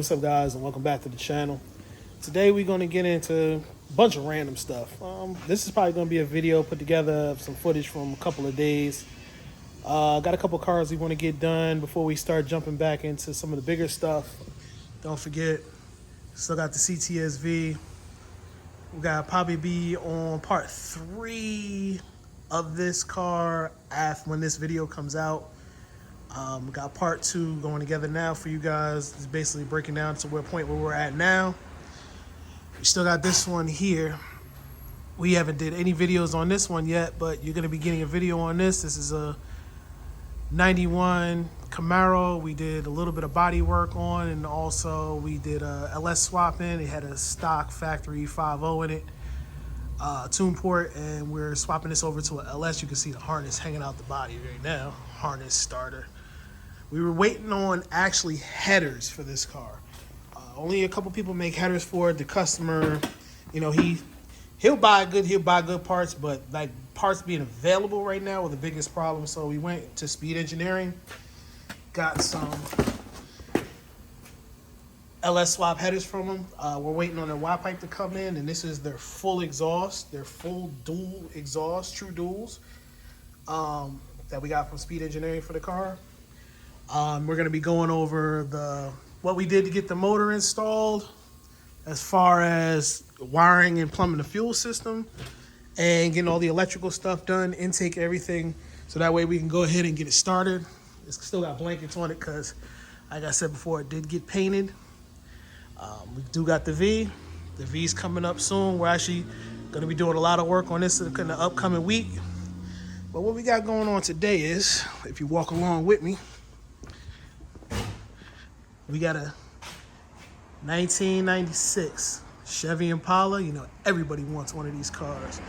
what's up guys, and welcome back to the channel. Today we're going to get into a bunch of random stuff. This is probably going to be a video put together of some footage from a couple of days. Got a couple cars we want to get done before we start jumping back into some of the bigger stuff. Don't forget, still got the CTSV. We got probably be on part 3 of this car after when this video comes out. We got part 2 going together now for you guys. It's basically breaking down to where point where we're at now. We still got this one here. We haven't did any videos on this one yet, but you're gonna be getting a video on this. This is a 91 Camaro. We did a little bit of body work on, and also we did a LS swap in. It had a stock factory 5.0 in it, tune port, and we're swapping this over to a LS. You can see the harness hanging out the body right now. Harness starter. We were waiting on actually headers for this car. Only a couple people make headers for it. The customer, you know, he'll buy good parts, but like parts being available right now were the biggest problem. So we went to Speed Engineering, got some LS swap headers from them. We're waiting on their Y pipe to come in, and this is their full exhaust, their full dual exhaust, true duals, that we got from Speed Engineering for the car. We're gonna be going over what we did to get the motor installed, as far as wiring and plumbing the fuel system, and getting all the electrical stuff done, intake, everything, so that way we can go ahead and get it started. It's still got blankets on it because, like I said before, it did get painted. We do got the V. The V's coming up soon. We're actually gonna be doing a lot of work on this in the upcoming week. But what we got going on today is, if you walk along with me, we got a 1996 Chevy Impala. You know, everybody wants one of these cars.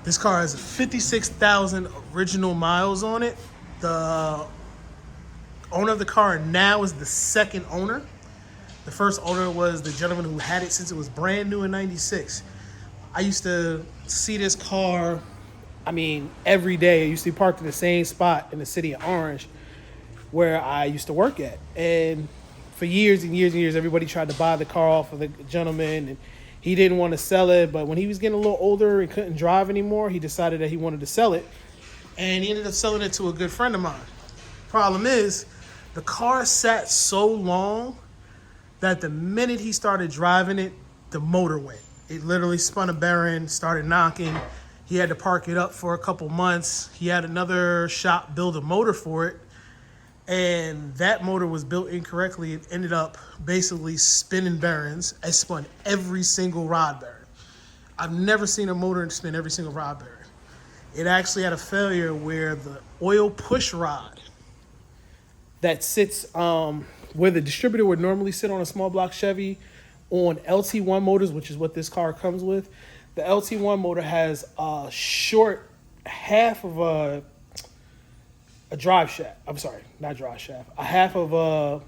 This car has 56,000 original miles on it. The owner of the car now is the second owner. The first owner was the gentleman who had it since it was brand new in 96. I used to see this car, every day. I used to be parked in the same spot in the city of Orange where I used to work at. And for years and years and years, everybody tried to buy the car off of the gentleman, and he didn't want to sell it. But when he was getting a little older and couldn't drive anymore, he decided that he wanted to sell it, and he ended up selling it to a good friend of mine. Problem is, the car sat so long that the minute he started driving it, the motor went. It literally spun a bearing, started knocking. He had to park it up for a couple months. He had another shop build a motor for it, and that motor was built incorrectly. It ended up basically spinning bearings. I spun every single rod bearing. I've never seen a motor spin every single rod bearing. It actually had a failure where the oil push rod that sits where the distributor would normally sit on a small block Chevy on LT1 motors, which is what this car comes with. The LT1 motor has a short half of a drive shaft. I'm sorry, not drive shaft. A half of a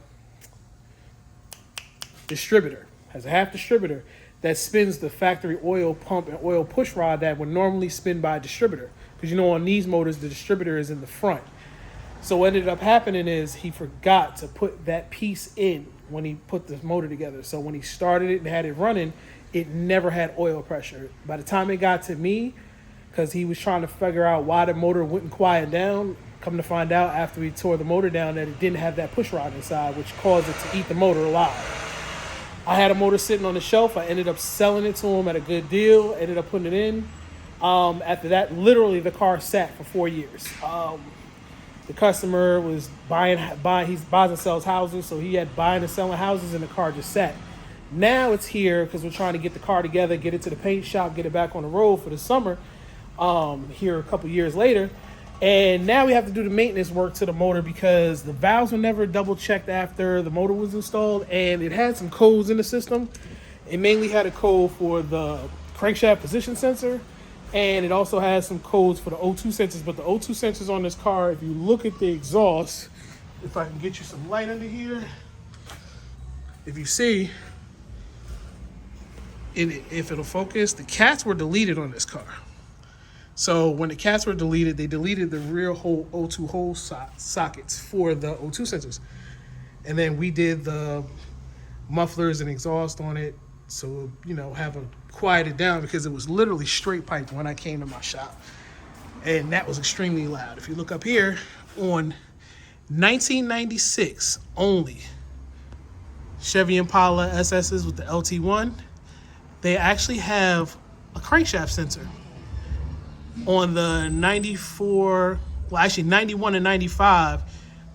distributor. Has a half distributor that spins the factory oil pump and oil push rod that would normally spin by a distributor. Because you know on these motors, the distributor is in the front. So what ended up happening is he forgot to put that piece in when he put the motor together. So when he started it and had it running, it never had oil pressure. By the time it got to me, because he was trying to figure out why the motor wouldn't quiet down, come to find out after we tore the motor down that it didn't have that push rod inside, which caused it to eat the motor alive. I had a motor sitting on the shelf. I ended up selling it to him at a good deal, ended up putting it in. After that, literally the car sat for 4 years. The customer was he buys and sells houses, so he had buying and selling houses, and the car just sat. Now it's here because we're trying to get the car together, get it to the paint shop, get it back on the road for the summer, here a couple years later. And now we have to do the maintenance work to the motor because the valves were never double checked after the motor was installed, and it had some codes in the system. It mainly had a code for the crankshaft position sensor, and it also has some codes for the O2 sensors. But the O2 sensors on this car, if you look at the exhaust, if I can get you some light under here, if you see, if it'll focus, the cats were deleted on this car. So when the cats were deleted, they deleted the rear hole O2 hole sockets for the O2 sensors. And then we did the mufflers and exhaust on it, so have a quieted down, because it was literally straight pipe when I came to my shop, and that was extremely loud. If you look up here on 1996 only Chevy Impala SS's with the LT1, they actually have a crankshaft sensor. On the 94, well actually 91 and 95,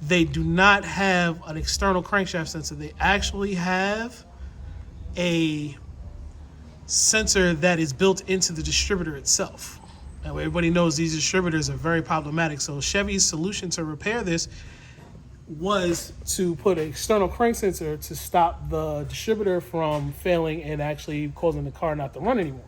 they do not have an external crankshaft sensor. They actually have a sensor that is built into the distributor itself. Now everybody knows these distributors are very problematic. So Chevy's solution to repair this was to put an external crank sensor to stop the distributor from failing and actually causing the car not to run anymore.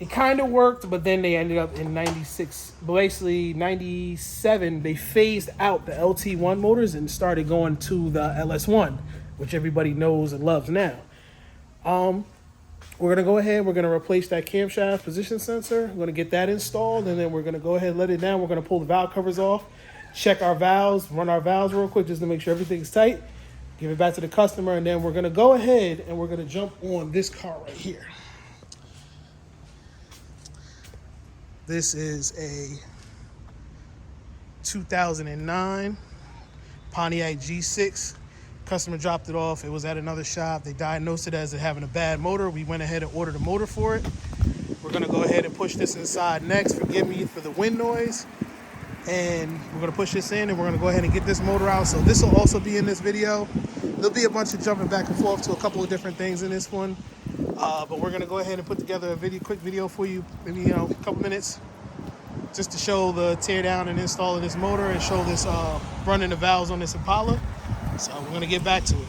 It kind of worked, but then they ended up in 96, basically 97, they phased out the LT1 motors and started going to the LS1, which everybody knows and loves now. We're going to go ahead, we're going to replace that camshaft position sensor. We're going to get that installed, and then we're going to go ahead and let it down. We're going to pull the valve covers off, check our valves, run our valves real quick just to make sure everything's tight, give it back to the customer, and then we're going to go ahead and we're going to jump on this car right here. This is a 2009 Pontiac G6. Customer dropped it off. It was at another shop. They diagnosed it as having a bad motor. We went ahead and ordered a motor for it. We're gonna go ahead and push this inside next. Forgive me for the wind noise. And we're gonna push this in, and we're gonna go ahead and get this motor out. So this will also be in this video. There'll be a bunch of jumping back and forth to a couple of different things in this one. But we're gonna go ahead and put together a quick video for you, maybe a couple minutes, just to show the tear down and install of this motor and show this running the valves on this Impala. So we're gonna get back to it.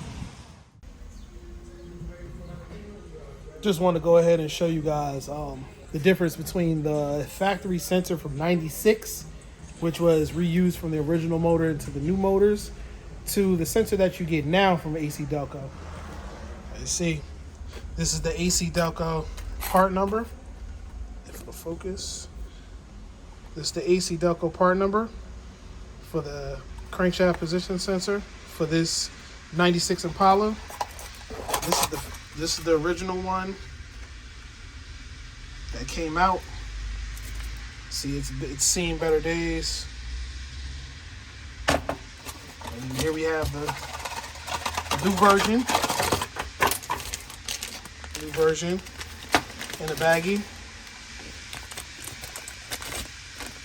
Just want to go ahead and show you guys the difference between the factory sensor from 96, which was reused from the original motor into the new motors, to the sensor that you get now from AC Delco. You see, this is the AC Delco part number. If it'll focus. This is the AC Delco part number for the crankshaft position sensor for this 96 Impala. This is the original one that came out. See, it's seen better days. And here we have the new version. New version in the baggie.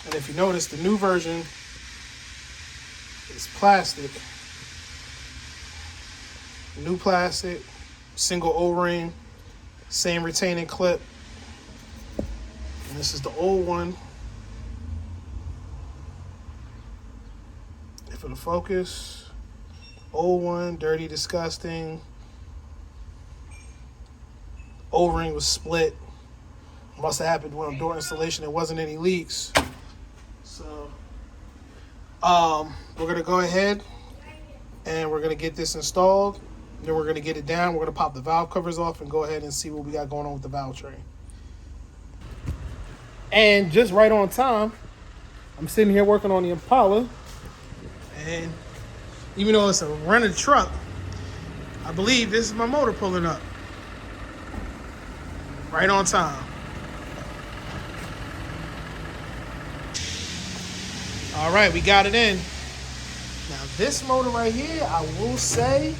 And if you notice, the new version is plastic. New plastic, single O-ring, same retaining clip. And this is the old one. If it'll focus, old one, dirty, disgusting. O-ring was split. Must have happened when door installation. There wasn't any leaks. So, we're gonna go ahead and we're gonna get this installed. Then we're gonna get it down. We're gonna pop the valve covers off and go ahead and see what we got going on with the valve train. And just right on time, I'm sitting here working on the Impala, and even though it's a rented truck, I believe this is my motor pulling up. Right on time. All right, we got it in. Now this motor right here, I will say,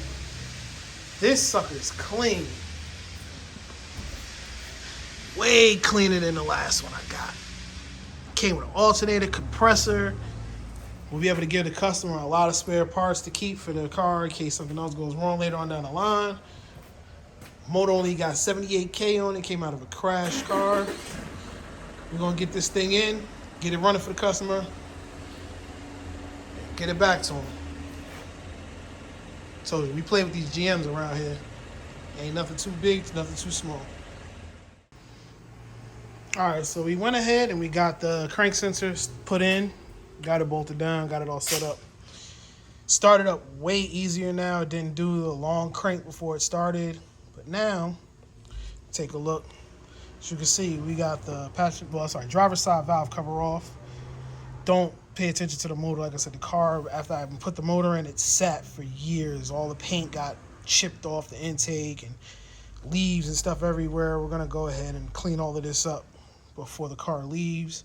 this sucker is clean. Way cleaner than the last one I got. Came with an alternator, compressor. We'll be able to give the customer a lot of spare parts to keep for their car in case something else goes wrong later on down the line. Motor only got 78K on it, came out of a crash car. We're gonna get this thing in, get it running for the customer, get it back to him. Told you, we play with these GMs around here. Ain't nothing too big, nothing too small. All right, so we went ahead and we got the crank sensors put in, got it bolted down, got it all set up. Started up way easier now. It didn't do the long crank before it started. But now, take a look. As you can see, we got the driver's side valve cover off. Don't pay attention to the motor. Like I said, the car, after I put the motor in, it sat for years. All the paint got chipped off the intake and leaves and stuff everywhere. We're gonna go ahead and clean all of this up before the car leaves.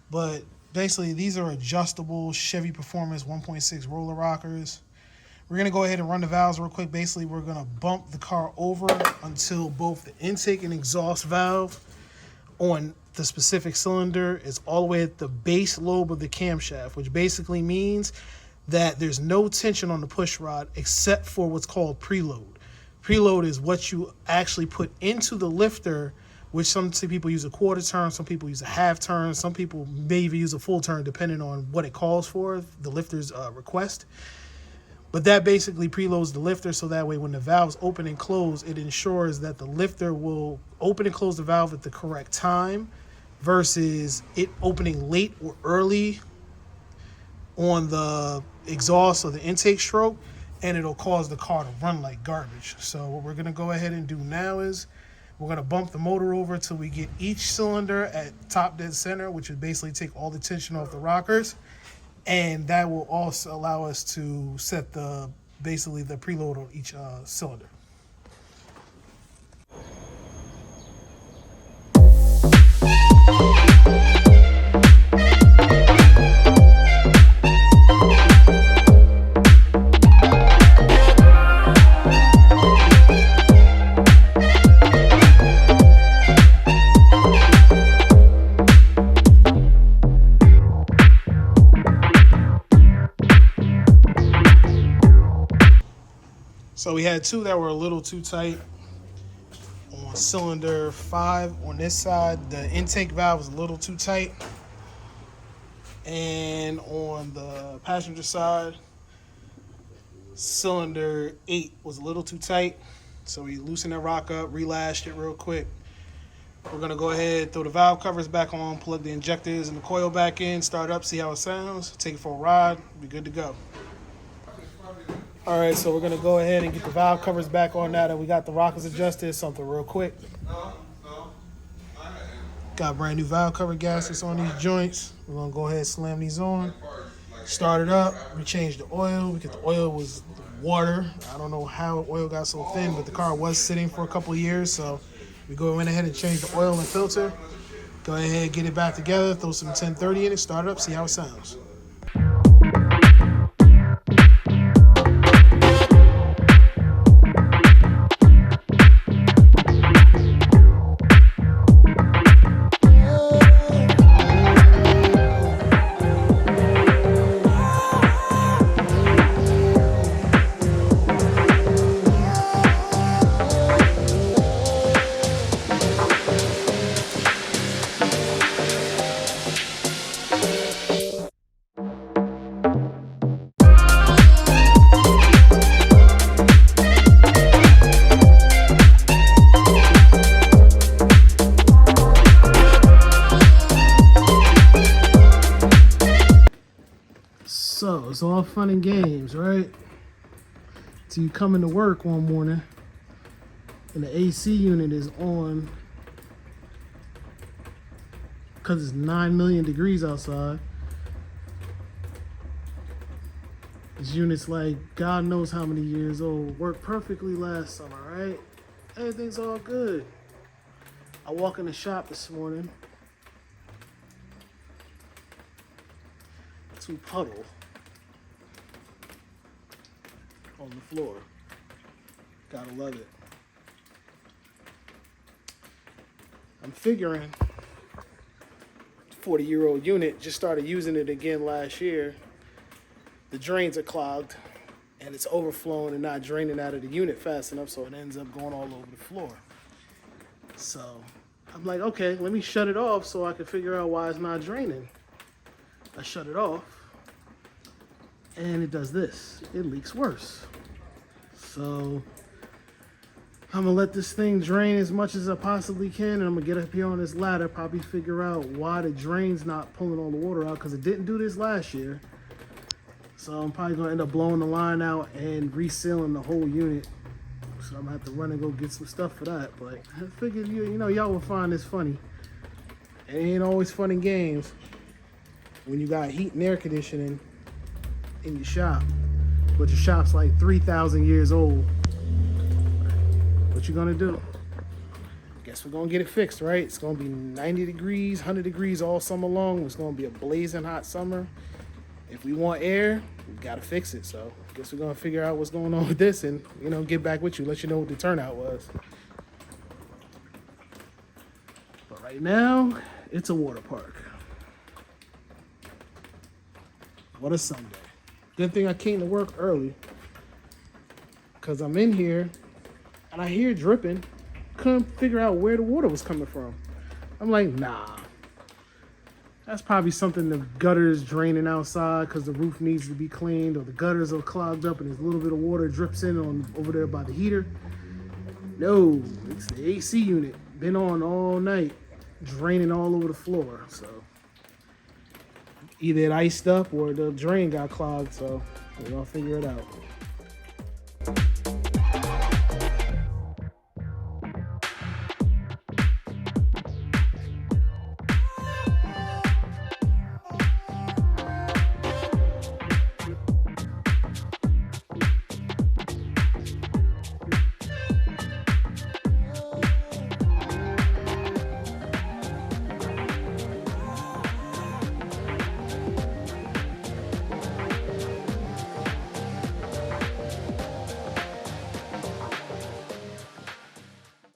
But basically, these are adjustable Chevy Performance 1.6 roller rockers. We're gonna go ahead and run the valves real quick. Basically, we're gonna bump the car over until both the intake and exhaust valve on the specific cylinder is all the way at the base lobe of the camshaft, which basically means that there's no tension on the push rod except for what's called preload. Preload is what you actually put into the lifter, which some people use a quarter turn, some people use a half turn, some people may even use a full turn depending on what it calls for, the lifter's request. But that basically preloads the lifter, so that way when the valves open and close, it ensures that the lifter will open and close the valve at the correct time versus it opening late or early on the exhaust or the intake stroke, and it'll cause the car to run like garbage. So what we're gonna go ahead and do now is we're gonna bump the motor over till we get each cylinder at top dead center, which would basically take all the tension off the rockers. And that will also allow us to set basically the preload on each cylinder. So we had two that were a little too tight. On cylinder 5 on this side, the intake valve was a little too tight. And on the passenger side, cylinder 8 was a little too tight. So we loosened that rock up, relashed it real quick. We're gonna go ahead, throw the valve covers back on, plug the injectors and the coil back in, start up, see how it sounds, take it for a ride, be good to go. All right, so we're gonna go ahead and get the valve covers back on now that we got the rockers adjusted. Something real quick. Got brand new valve cover gaskets on these joints. We're gonna go ahead and slam these on. Start it up. We changed the oil because the oil was water. I don't know how oil got so thin, but the car was sitting for a couple of years, so we went ahead and changed the oil and filter. Go ahead, get it back together, throw some 1030 in it, start it up, see how it sounds. So it's all fun and games, right? So you come into work one morning and the AC unit is on because it's 9 million degrees outside. This unit's like God knows how many years old. Worked perfectly last summer, right? Everything's all good. I walk in the shop this morning. To puddle on the floor. Gotta love it. I'm figuring 40-year-old unit, just started using it again last year. The drains are clogged and it's overflowing and not draining out of the unit fast enough, so it ends up going all over the floor. So I'm like, okay, let me shut it off so I can figure out why it's not draining. I shut it off, and it does this. It leaks worse. So I'm gonna let this thing drain as much as I possibly can, and I'm gonna get up here on this ladder, probably figure out why the drain's not pulling all the water out, because it didn't do this last year. So I'm probably gonna end up blowing the line out and resealing the whole unit. So I'm gonna have to run and go get some stuff for that. But I figured you know y'all will find this funny. It ain't always fun and games when you got heat and air conditioning in your shop, but your shop's like 3,000 years old what you gonna do? Guess we're gonna get it fixed, right? It's gonna be 90 degrees, 100 degrees all summer long. It's gonna be a blazing hot summer. If we want air, we gotta fix it. So I guess we're gonna figure out what's going on with this and, you know, get back with you, let you know what the turnout was. But right now, it's a water park. What a Sunday. Good thing I came to work early, because I'm in here and I hear dripping. Couldn't figure out where the water was coming from. I'm like, nah. That's probably something the gutters draining outside because the roof needs to be cleaned, or the gutters are clogged up and there's a little bit of water drips in on over there by the heater. No, it's the AC unit. Been on all night, draining all over the floor. So either it iced up or the drain got clogged. So we're gonna figure it out.